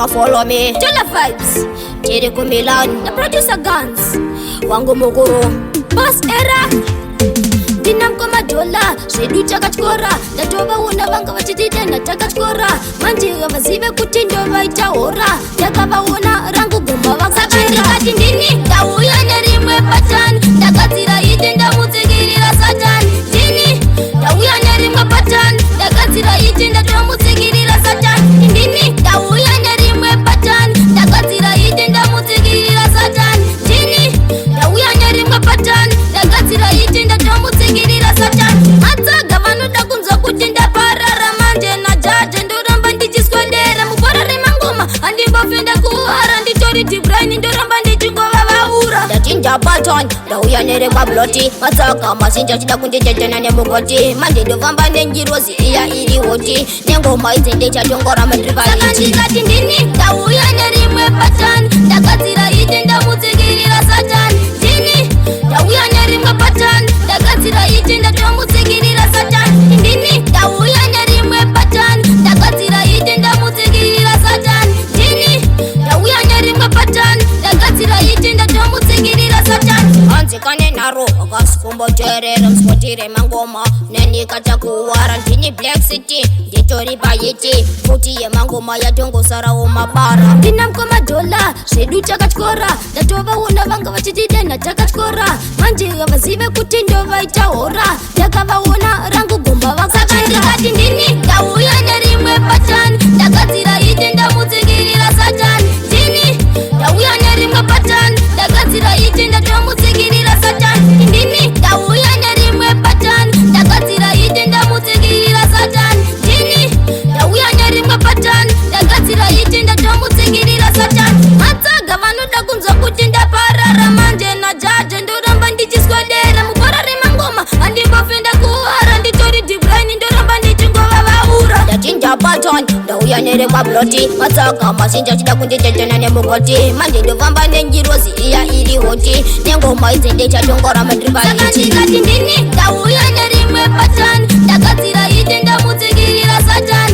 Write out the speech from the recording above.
follow me. Tula vibes, tiri kumilan, the producer guns. Wangu mukuru, boss era. Dinam koma dola, shedu chakachkora. Datoba una banga wachitite na chakachkora. Manjiga mazibe kutindo vaita ora. Yakaba una rangu gumba wakachira. Kati ndini, kauya nerimwe patan. Dakatira ite ndamutigirira satan. Dini, kauya nerimwe patan. Dakatira ite ndamutigirira satan. Ndini, kauya nerimwe patan. Dakatira ite ndamutigirira satan. Dini, kauya nerimwe patan. Dakatira ite ndamutigirira satan. Hata gavano dakunza kutinda parara manje na jaje ndoramba ndichiskwendera mukorare mangoma andingofenda kuhara nditori dibraini ndoramba ndichingova vaura ndatinda paton ndauya nere kwabloti matsaka masinja chida kunditetena nemugoti manje ndofamba nenjirozi iya iri hoti nengoma idzi ndechachongora madrivaiti ndikati ndini ndauya nerimwe patan ndakadzira ite ndamutsigirira satan ndini ndauya nerimwe patan ndakadzira ite ndatomutsigirira satan ndini ndauya nerimwe patan ndakadzira ite ndamutsigirira satan ndini ndauya nerimwe patan ndakadzira ite ndatomutsigirira satan anzikane naro akasikomboterera msipotire mangoma nenikatakuwara ndini black city nditori payiti futi yemangoma yatongosarawo mabara ndinamkoma dola zvedu takatyora ndatova una vanga vachitidena takatyora manje vazive kuti ndovaita hora ndakavaona rangu gomba vakachirikati ndini ndauya nerimwe patan ndakadzira ite ndamutsigirira satan ndini ndauya nerimwe patan ndakadzira ite ndatomutsigirira satan ndini ndauya nerimwe patan ndakadzira ite ndamutsigirira satan ndini ndauya nerimwe patan ndakadzira ite ndatomutsigirira satan matsaga vanoda kunzwa kuti ndaparara manje na jaje ndoramba ndichiswedera mukorare mangoma andingofenda kuhara nditori dibraini ndoramba ndichingova vaura ndatinda paton ndauya nere kwabloti matsaka masinja chida kunditetena nemugoti manje ndofamba nenjirozi iya iri hoti nengoma idzi ndechachongora madrivaiti ndikati ndini ndauya nerimwe patan ndakadzira ite ndamutsigirira satan